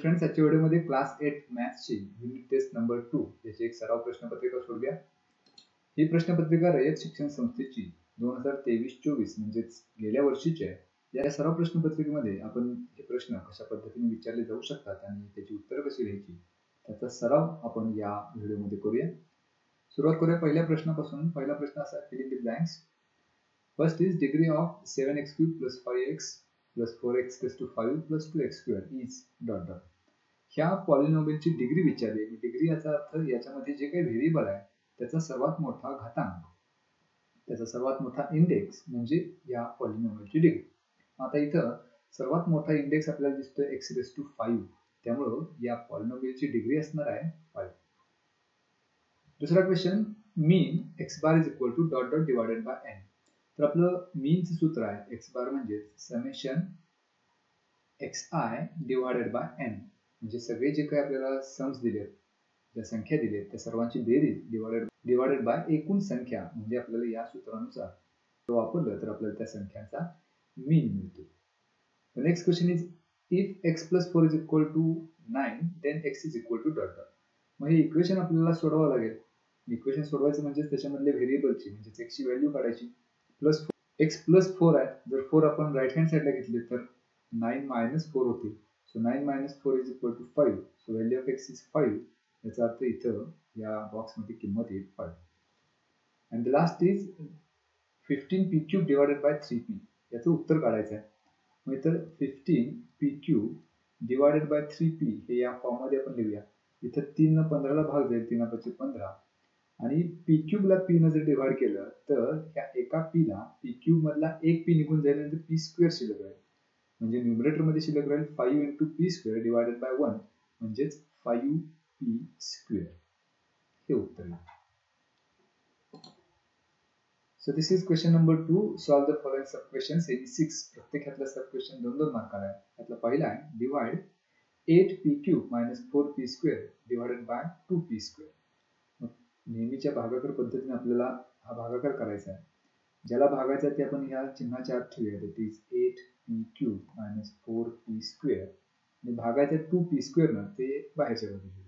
Friends, आजच्या व्हिडिओमध्ये class 8 मॅथ्सची unit taste number 2 याची एक सराव प्रश्नपत्रिका सोडूया। ही प्रश्नपत्रिका रयत शिक्षण संस्थेची 2023-24 म्हणजेच गेल्या वर्षीची आहे। या सराव प्रश्नपत्रिकेमध्ये आपण हे प्रश्न कशा पद्धतीने विचारले जाऊ शकतात आणि त्याची उत्तरे कशी लिहायची त्याचा सराव आपण या व्हिडिओमध्ये करूया। सुरुवात करूया पहिल्या प्रश्नापासून। पहिला प्रश्न असा आहे, fill in the blanks. First is degree of 7x³ + 5x + 4x⁵ 5 + 2x² is ... ह्या पॉलिनॉमियलची डिग्री विचारली। डिग्री याचा अर्थ याच्यामध्ये जे काही व्हेरिएबल आहे त्याचा सर्वात मोठा घातांक, त्याचा सर्वात मोठा इंडेक्स म्हणजे या पॉलिनॉमियलची डिग्री। आता इथं सर्वात मोठा इंडेक्स आपल्याला दिसतोय x⁵ त्यामुळे या पॉलिनॉमियलची डिग्री असणार आहे 5। दुसरा क्वेश्चन, मीन x⁻ .. n। तर आपलं मीनचं सूत्र आहे x बार म्हणजे समेशन xi / n, म्हणजे सगळे जे काही आपल्याला सम्स दिलेत, ज्या संख्या दिलेत त्या सर्वांची बेरीज डिवाइडेड बाय एकूण संख्या, म्हणजे आपल्याला या सूत्रानुसार तो वापरलं तर आपल्याला त्या संख्यांचा मीन मिळतो। The next question is, if x + 4 = 9 then x = ... मग हे इक्वेशन आपल्याला सोडवावं लागेल। इक्वेशन सोडवायचं म्हणजे त्याच्यामधले व्हेरिएबलची म्हणजे x ची व्हॅल्यू काढायची। x + 4 आहे, जर 4 आपण राईट हँड साइडला घेतले तर 9 - 4 होतील। So 9 - 4 = 5. So value of x is 5। याचा अर्थ इथं या बॉक्स मध्ये किंमत येईल 5। And the last is 15p³ / 3p। याचं उत्तर काढायचं आहे। मग इथं 15p³ / 3p हे या फॉर्म मध्ये आपण लिहूया। इथं 3 ने 15 ला भाग जाईल, 3 × 5 = 15, आणि p³ ला p ने जर डिवाइड केलं तर या एका p ला p³ मधला एक p निघून जाईल आणि p² शिल्लक राहील, म्हणजे न्यूमरेटर मध्ये शिल्लक राहील 5 × p² / 1 म्हणजेच 5p²। हे उत्तर आहे। So this is question number 2. Solve the following sub questions. any 6 प्रत्येकातला sub question 2-2 मार्काला आहे। त्यातला पहिला आहे, डिवाइड 8p³ - 4p² / 2p²। नेहमीच्या भागाकार पद्धतीने आपल्याला हा भागाकार करायचा आहे। ज्याला भागायचा ते आपण ह्या चिन्हाच्या आत ठेवूया, दॅट इज 8p³ - 4p² आणि भागायचा 2p² ना ते बाहेरच्या बाजूला।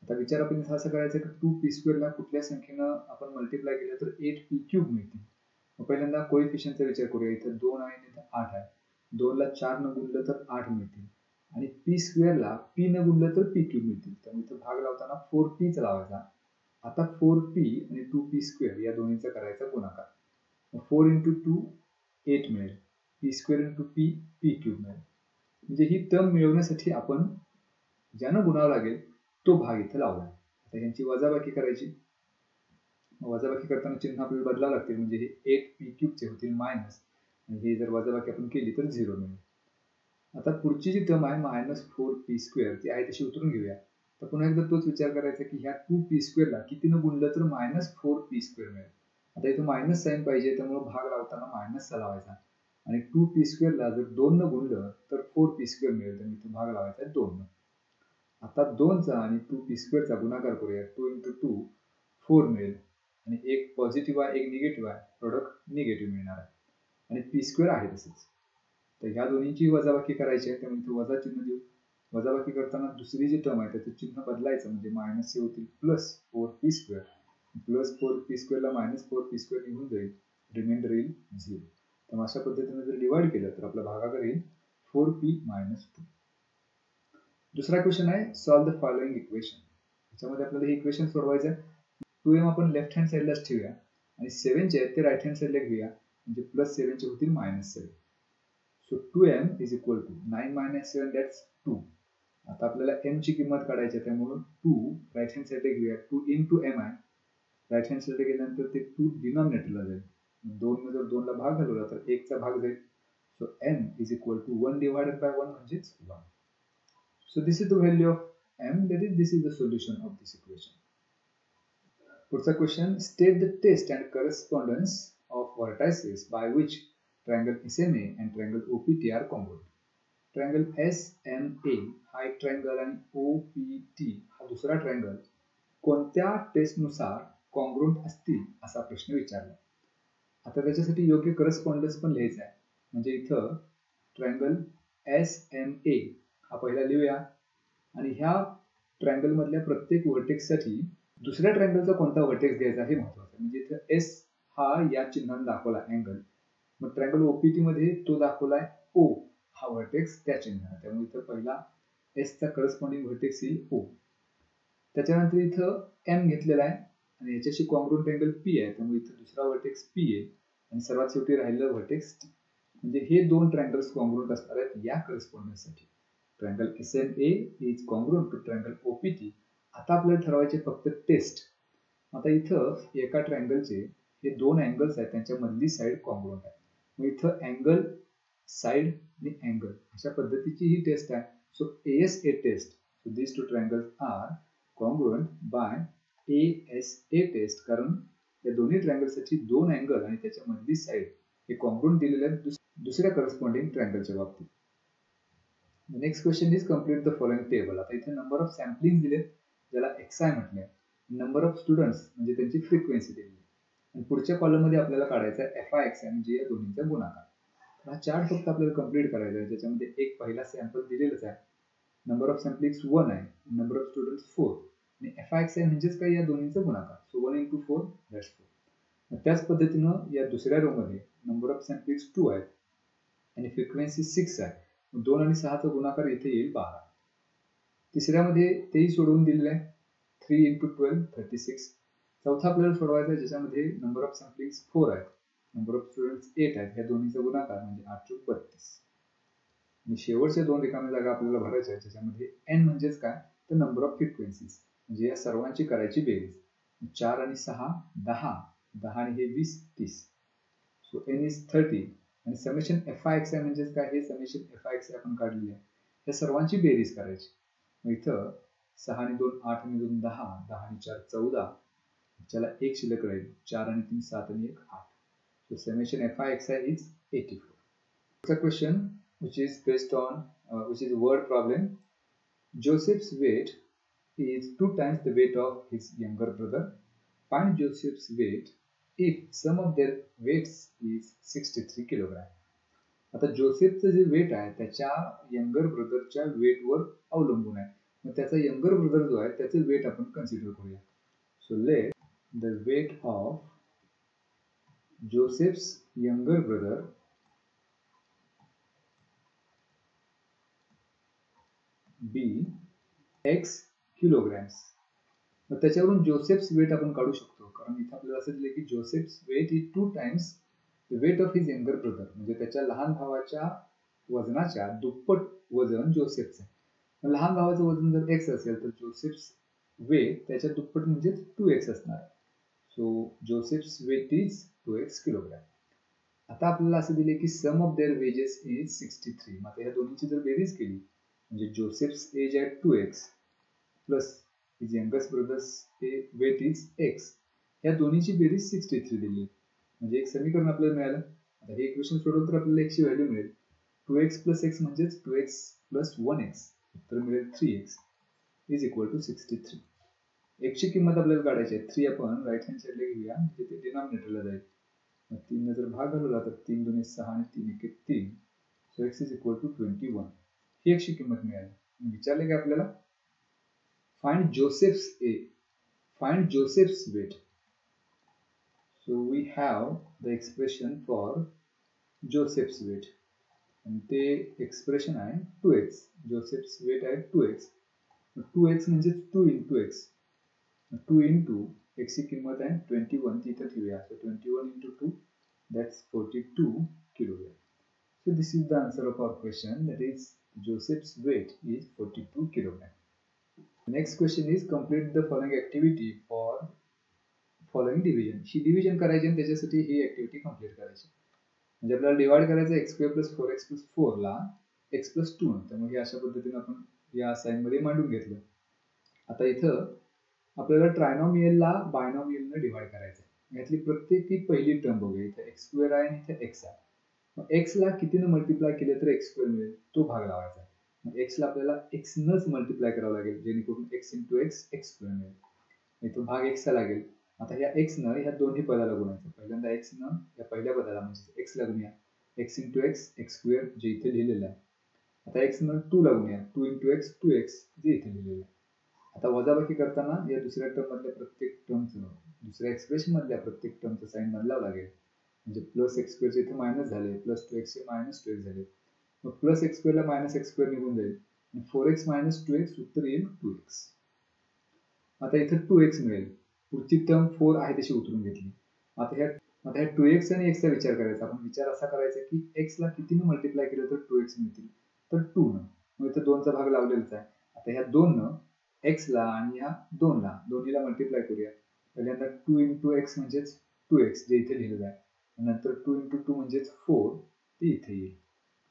आता विचार आपण असं करायचं की 2p² ला कुठल्या संख्येनं आपण मल्टिप्लाय केलं तर 8p³ मिळतील। मग पहिल्यांदा कोएफिशियंटचा विचार करूया। इथं 2 आहे आणि इथं 8 आहे। 2 ला 4 ने गुणलं तर 8 मिळतील आणि p² ला p ने गुणलं तर p³ मिळतील। त्यामुळे इथं भाग लावताना 4p चा लावायचा। आता 4p आणि 2p² या दोन्हीचा करायचा गुणाकार। मग 4 × 2 8 मिळेल, p² × p p³ मिळेल। म्हणजे ही टर्म मिळवण्यासाठी आपण ज्यानं गुणावं लागेल तो भाग इथे लावला। आता यांची वजाबाकी करायची। वजाबाकी करताना चिन्ह आपल्याला बदलावं लागतील, म्हणजे हे 8p³ चे होतील मायनस, आणि हे जर वजाबाकी आपण केली तर 0 मिळेल। आता पुढची जी टर्म आहे -4p² ती आहे तशी उतरून घेऊया। तर पुन्हा एकदा तोच विचार करायचा की ह्या 2p² ला कितीनं गुणलं तर -4p² मिळेल। आता इथं मायनस साइन पाहिजे, त्यामुळे भाग लावताना मायनस चा लावायचा, आणि 2p² ला जर 2 न गुणलं तर 4p² मिळेल, तर इथं भाग लावायचा 2 न। आता 2 चा आणि 2p² चा गुणाकार करूया। 2 × 2 4 मिळेल, आणि एक पॉझिटिव्ह आहे एक निगेटिव्ह आहे, प्रोडक्ट निगेटिव्ह मिळणार आहे, आणि p² आहे तसंच। तर ह्या दोन्हीची वजाबाकी करायची आहे, त्यामुळे इथे वजा चिन्ह देऊ। वजाबाकी करताना दुसरी जी टर्म आहे त्याचं चिन्ह बदलायचं, म्हणजे मायनस हे होतील +4p², +4p² ला -4p² निघून जाईल, रिमाइंडर येईल 0। तर अशा पद्धतीने जर डिवाइड केलं तर आपला भागाकार येईल 4p - 2। दुसरा क्वेश्चन आहे, सॉल्व द फॉलोइंग इक्वेशन। याच्यामध्ये आपल्याला हे इक्वेशन सोडवायचं आहे। 2m आपण लेफ्ट हँड साइडलाच ठेवूया आणि 7 जे आहेत ते राईट हँड साइडला घेऊया, म्हणजे +7 चे होतील -7। So 2m = 9 - 7 that's 2। आता आपल्याला m ची किंमत काढायची आहे, त्यामुळे 2 राईट हँड साइडला घेऊया। 2 × m आहे, राईट हँड साइडला गेल्यानंतर ते 2 डिनॉमिनेटरला जाईल। 2 ने जर 2 ला भाग घालवला तर 1 चा भाग जाईल। सो m = 1 / 1 म्हणजेच 1। So this is the value of m, that is this is the solution of this equation. पुढचा question, state the test and correspondence of vertices by which triangle SMA and triangle OPT are congruent. Triangle SMA हा एक triangle आणि OPT हा दुसरा triangle कोणत्या टेस्टनुसार congruent असतील असा प्रश्न विचारला। आता त्याच्यासाठी योग्य करस्पॉन्डन्स पण लिहायचा आहे, म्हणजे इथं ट्रायंगल SMA हा पहिला लिहूया, आणि ह्या ट्रायंगल मधल्या प्रत्येक व्हर्टेक्ससाठी दुसऱ्या ट्रायंगलचा कोणता व्हर्टेक्स घ्यायचा हे महत्वाचं आहे. म्हणजे इथं एस हा या चिन्हाने दाखवला अँगल, मग ट्रायंगल ओपीटी मध्ये तो दाखवलाय ओ हा व्हर्टेक्स त्या चिन्हाने, त्यामुळे इथं पहिला एस चा करस्पॉन्डिंग व्हर्टेक्स येईल ओ. त्याच्यानंतर इथं एम घेतलेला आहे आणि याच्याशी कॉन्ग्रुएंट अँगल पी आहे, त्यामुळे इथं दुसरा व्हर्टेक्स पी येईल आणि सर्वात शेवटी राहिलेलं व्हर्टेक्स टी. म्हणजे हे दोन ट्रायंगल्स कॉन्ग्रुएंट असणार आहेत या करस्पॉन्डन्ससाठी. Triangle SMA is congruent to triangle OPT. आता आपल्याला ठरवायचे फक्त टेस्ट. आता इथं एका ट्रायंगलचे हे दोन अँगल्स आहेत त्यांच्या मधली साइड कॉन्ग्रुएंट आहे. मग इथं अँगल, साइड आणि अँगल अशा पद्धतीची ही टेस्ट आहे. So ASA test. So these two triangles are congruent by ASA test, कारण या दोन्ही ट्रायंगलसाठी दोन अँगल आणि त्याच्या मधली साइड हे कॉन्ग्रुएंट दिलेले आहेत दुसऱ्या करस्पॉन्डिंग ट्रायंगलच्या बाबतीत. Next question is complete the following table. आता इथे नंबर ऑफ सॅम्पलिंग दिलेत ज्याला XI म्हटलंय, नंबर ऑफ स्टुडंट्स म्हणजे त्यांची फ्रिक्वेन्सी दिली आणि पुढच्या कॉलम मध्ये आपल्याला काढायचा आहे FI म्हणजे या दोन्हीचा गुणाकार. तर हा चार्ट फक्त आपल्याला कंप्लीट करायचा आहे, ज्याच्यामध्ये एक पहिला सॅम्पल दिलेलाच आहे, नंबर ऑफ सॅम्पलिंग्स 1 आहे, नंबर ऑफ स्टुडंट्स 4 आणि FI म्हणजेच काय या दोन्हीचा गुणाकार. So 1 into 4 that's 4. त्याच पद्धतीनं या दुसऱ्या रो मध्ये नंबर ऑफ सॅम्पलिंग्स 2 आहेत आणि फ्रिक्वेन्सी 6 आहे. 2 आणि 6 चा गुणाकार इथे येईल 12. तिसऱ्यामध्ये तेही सोडवून दिलेलं आहे, 3 into 12 36. चौथा आपल्याला सोडवायचा आहे ज्याच्यामध्ये नंबर ऑफ सॅम्पलिंग्स 4 आहेत, नंबर ऑफ स्टुडंट्स 8 आहेत, ह्या दोन्हीचा गुणाकार म्हणजे 8 × 32. आणि शेवटच्या दोन रिकाम्या जागा आपल्याला भरायच्या आहेत ज्याच्यामध्ये n म्हणजेच काय तर नंबर ऑफ फ्रिक्वेन्सीज, म्हणजे या सर्वांची करायची बेरीज. 4 आणि 6 10, 10 आणि हे 20 30. सो n इज 30 आणि समेशन FI म्हणजेच काय हे समेशन FI आपण काढलेले आहे, या सर्वांची बेरीज करायची. मग इथं 6 आणि 2 8 आणि 2 10, 10 आणि 4 14, ज्याला 1 शिल्लक राहील, 4 आणि 3 7 आणि 1 8. So summation FI is 84. Next question which is based on which is word problem. Joseph's weight is 2 times the weight of his younger brother. Find Joseph's weight if sum of their weights is 63 kg. आता जोसेफचं जे weight आहे त्याच्या younger ब्रदरच्या वेटवर अवलंबून आहे. मग त्याचा younger brother जो आहे त्याचे वेट आपण कन्सिडर करूया. So let the weight of Joseph's younger brother be x kilograms. मग त्याच्यावरून जोसेफ्स वेट आपण काढू शकतो, कारण इथे आपल्याला असं दिलं की Joseph's weight is 2 times the weight of his younger brother, म्हणजे त्याच्या लहान भावाच्या वजनाच्या दुप्पट वजन जोसेफचं आहे. मग लहान भावाचं वजन जर x असेल तर जोसेफ्स वेट त्याच्या दुप्पट म्हणजे 2x असणार. So Joseph's weight is 2x kilogram. आता आपल्याला असं दिले की sum of their weights is 63. मग ह्या दोन्हीची जर बेरीज केली म्हणजे जोसेफ्स एज आहे 2x plus his youngest brother's weight is x, या दोन्हीची बेरीज 63 दिली, म्हणजे एक समीकरण आपल्याला मिळालं. आता हे इक्वेशन सोडवलं तर आपल्याला x ची व्हॅल्यू मिळेल 2x प्लस x म्हणजेच 2x प्लस 1x, उत्तर मिळेल 3x is equal to 63. x ची किंमत आपल्याला काढायची आहे, 3 आपण राईट हँड साइडला घेऊया म्हणजे ते डिनॉमिनेटरला जाईल. मग 3 ने जर भाग घालवला तर 3 2 6 आणि 3 1 3. So x is equal to 21. ही x ची किंमत मिळाली. विचारले की आपल्याला find Joseph's weight. So we have the expression for Joseph's weight and ते एक्सप्रेशन आहे 2x. जोसेफ्स वेट आहे 2x. 2x म्हणजे 2 into x. 2 into x ची किंमत आहे 21, ती इथं ठेवूया. So 21 into 2 that's 42 kilogram. So this is the answer of our question, that is Joseph's weight is 42 kilogram. The next question is complete the following activity for following division. He division करायची आणि त्याच्यासाठी ही activity complete करायची. म्हणजे आपल्याला divide करायचं x² + 4x + 4 ला x + 2, त्यामुळे हे अशा पद्धतीने आपण या साइन मध्ये मांडून घेतलं. आता इथं आपल्याला ट्रायनॉमियलला बायनॉमियलने डिवाइड करायचं आहे. यातली प्रत्येक ती पहिली टर्म बघूया. इथे x² आहे आणि इथे x आहे. मग x ला कितीने मल्टिप्लाय केले तर x² मिळेल, तो भाग लावायचा. मग x ला आपल्याला x नच मल्टिप्लाय करावं लागेल, जेणेकरून x × x x² मिळेल. इथं भाग x चा लागेल. आता ह्या x न ह्या दोन्ही पदाला गुणायचं. पहिल्यांदा x न या पहिल्या पदाला म्हणजे x ला गुणूया, x × x x² जे इथे लिहिलेलं आहे. आता x म्हणून 2 लागून या 2 × x 2x जे इथे लिहिलेलं आहे. आता वजाबाकी करताना या दुसऱ्या टर्म मधल्या प्रत्येक टर्मचं दुसऱ्या एक्सप्रेशन मधल्या प्रत्येक टर्मचं साइन बदलावं लागेल. म्हणजे प्लस एक्स स्क्वेअर इथे मायनस झाले, प्लस 2x चे मायनस 2x झाले. मग प्लस एक्स स्क्वेअरला मायनस एक्स स्क्वेअर निघून जाईल आणि 4x मायनस 2x उत्तर येईल 2x. आता इथे 2x मिळेल. पुढची टर्म 4 आहे तशी उतरून घेतली. आता ह्या 2x आणि x चा विचार करायचा. आपण विचार असा करायचा की x ला कितीने मल्टिप्लाय केलं तर 2x मिळतील, तर 2 न. मग इथे 2 चा भाग लावलेलाच आहे. आता ह्या 2 न x ला आणि ह्या 2 ला दोन्हीला मल्टिप्लाय करूया. पहिल्यांदा 2 × x म्हणजेच 2x जे इथे लिहिलेलं आहे, नंतर 2 × 2 म्हणजेच 4 ते इथे येईल.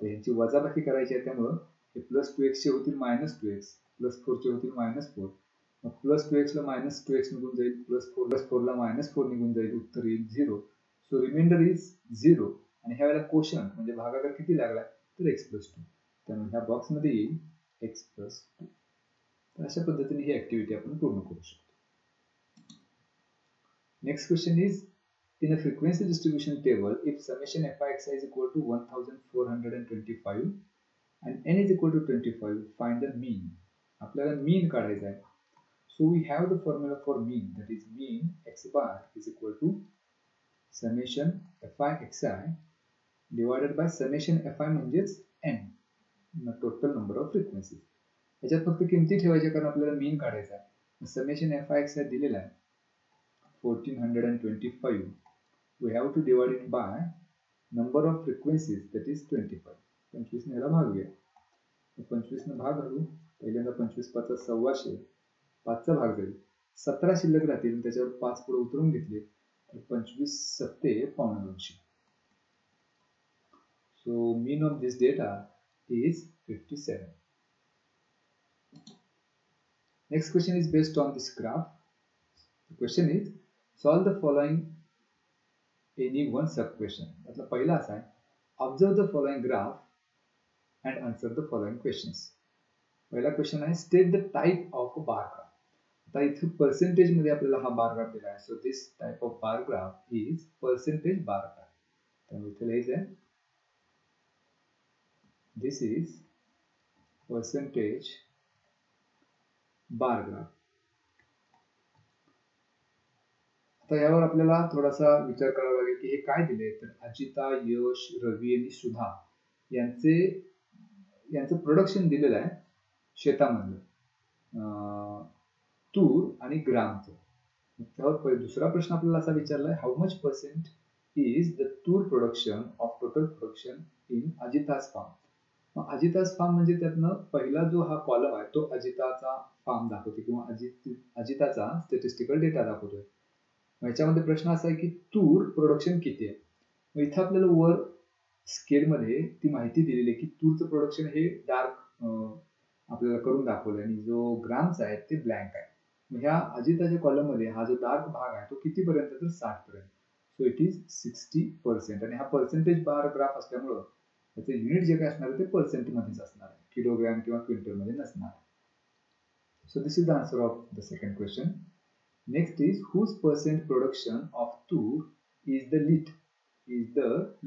तर ह्याची वजाबाकी करायची आहे, त्यामुळं हे प्लस 2x चे होतील मायनस 2x, प्लस 4 चे होतील मायनस 4. मग प्लस 2x ला मायनस 2x निघून जाईल, प्लस 4 ला मायनस 4 निघून जाईल, उत्तर येईल 0. So remainder is 0. आणि ह्या वेळेला कोशंट म्हणजे भागाकार किती लागला तर x + 2. त्यामुळे ह्या बॉक्समध्ये येईल x + 2. तर अशा पद्धतीने ही ऍक्टिव्हिटी आपण पूर्ण करू शकतो. Next question is in a frequency distribution table, if summation fi(xi) is equal to 1425 and n is equal to 25, find the mean. आपल्याला mean काढायचा आहे. So we have the formula for mean, that is mean x bar is equal to summation fi(xi) divided by summation fi म्हणजेच n, total number of frequencies. याच्यात फक्त किमती ठेवायच्या कारण आपल्याला mean काढायचा आहे. summation fi(xi) दिलेला आहे 1425. we have to divide it by number of frequencies, that is 25. 25 ने याला भागूया. 25 ने भाग करू. पहिल्यांदा 25 5 1,600, 5 चा भाग जाईल, 17 शिल्लक राहतील, त्याच्यावर 5 पुढे उतरून घेतले तर 25 7 250. so mean of this data is 57. Next question is based on this graph. The question is solve the following any one sub question. मतलब पहिला असा आहे, observe the following graph and answer the following questions. पहिला question आहे state the type of a bar graph. आता इथे percentage मध्ये आपल्याला हा बार ग्राफ दिला आहे. So this type of bar graph is percentage bar graph. त्यामुळे इथे लिहायचं आहे दिस इज पर्सेंटेज बार ग्राफ. आता यावर आपल्याला थोडासा विचार करावा लागेल की हे काय दिले. तर अजिता, यश, रवी आणि सुधा यांचं प्रोडक्शन दिलेलं आहे शेतामधलं तूर आणि ग्रामचं. त्यावर दुसरा प्रश्न आपल्याला असा विचारला आहे, how much percent is the tur production of total production in Ajita's farm. मग अजिताज फार्म म्हणजे त्यातनं पहिला जो हा कॉलम आहे तो अजिताचा फार्म दाखवतो किंवा अजिताचा स्टॅटिस्टिकल डेटा दाखवतोय. याच्यामध्ये प्रश्न असा आहे की तूर प्रोडक्शन किती आहे. मग इथं आपल्याला वर स्केल मध्ये ती माहिती दिलेली आहे की तूरचं प्रोडक्शन हे डार्क आपल्याला करून दाखवलं आणि जो ग्रामचा आहे ते ब्लँक आहे. मग ह्या अजिताच्या कॉलम मध्ये हा जो डार्क भाग आहे तो किती पर्यंत तर 60 पर्यंत. So it is 60%. आणि हा पर्सेंटेज बार ग्राफ असल्यामुळं त्याचं युनिट जे काय असणार आहे ते पर्सेंट मध्येच असणार आहे, किलोग्रॅम किंवा क्विंटल मध्ये नसणार. So this is the answer of the second question. Next is whose percent production of tur is the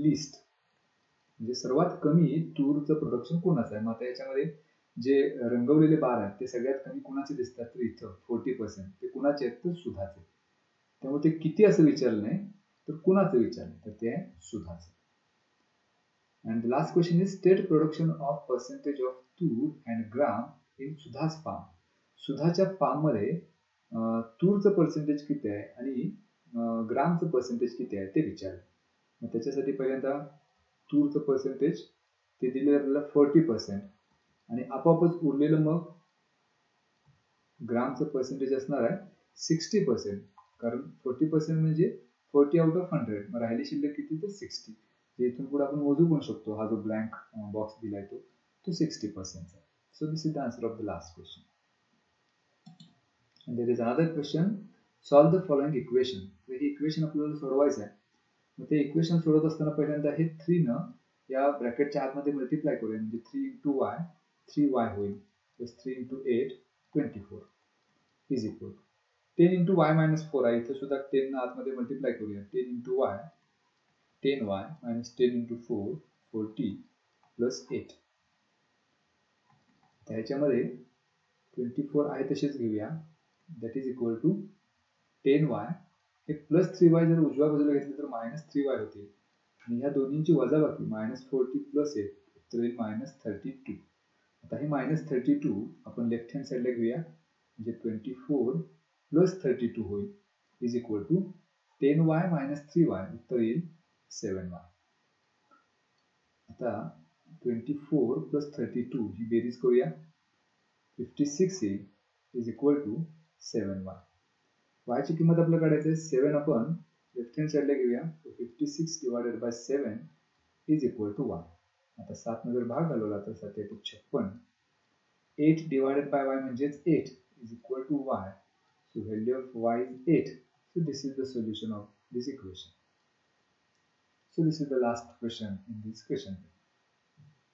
least. म्हणजे सर्वात कमी तूरचं प्रोडक्शन कोणाचं आहे. मग आता याच्यामध्ये जे रंगवलेले बार आहेत ते सगळ्यात कमी कोणाचे दिसतात तर इथं 40% ते कुणाचे आहेत तर सुधाचे. त्यामुळे ते किती असं विचारलं नाही तर कुणाचं विचारलं तर ते आहे सुधाचं. And the last question is state production of percentage of tur and gram in Sudha's farm. सुधाच्या फार्म मध्ये तूरचं पर्सेंटेज किती आहे आणि ग्रामचं पर्सेंटेज किती आहे ते विचारलं. मग त्याच्यासाठी पहिल्यांदा तूरचं पर्सेंटेज ते दिलेलं आपल्याला 40% आणि आपोआपच उरलेलं मग ग्रामचं पर्सेंटेज असणार आहे 60%. कारण 40% म्हणजे 40 out of 100. मग राहिली शिल्लक किती तर 60. इथून पुढे आपण मोजू पण शकतो. हा जो ब्लँक बॉक्स दिलाय तो 60% आहे. So this is the answer of the last question. And there is another question, solve the following equation. तर ही इक्वेशन आपल्याला सोडवायचं आहे. मग ते इक्वेशन सोडवत असताना पहिल्यांदा हे 3 न या ब्रॅकेटच्या आतमध्ये मल्टिप्लाय करूया. म्हणजे 3 × y 3y होईल, प्लस 3 × 8 24 इज इक्वल 10 × y - 4 आहे. इथे सुद्धा 10 न आतमध्ये मल्टिप्लाय करूया. 10 × y 10y - 10 × 4 40 प्लस 8. ह्याच्यामध्ये 24 आहे तसेच घेऊया, that is equal to 10y. हे प्लस 3y जर उजव्या बाजूला घेतलं तर मायनस 3y होतील आणि ह्या दोन्हींची वजाबाकी -40 प्लस 1 तर येईल -32. आता हे -32 आपण लेफ्ट हँड साईडला घेऊया, म्हणजे 24 प्लस 32 होईल is equal to 10y minus 3y, उत्तर येईल 7y. आता 24 प्लस 32 ही बेरीज करूया, 56 येईल is equal to 7y. y ची किंमत आपल्याला काढायची आहे, 7 आपण लेफ्ट हँड साईडला घेऊया, 56 divided by 7 is equal to y. आता 7 ने जर भाग घालवला तर 7 56. 8 डिवायडेड बाय y म्हणजेच 8 is equal to y. So value of y is 8. So this is the solution of this equation. So this is the last question in this question.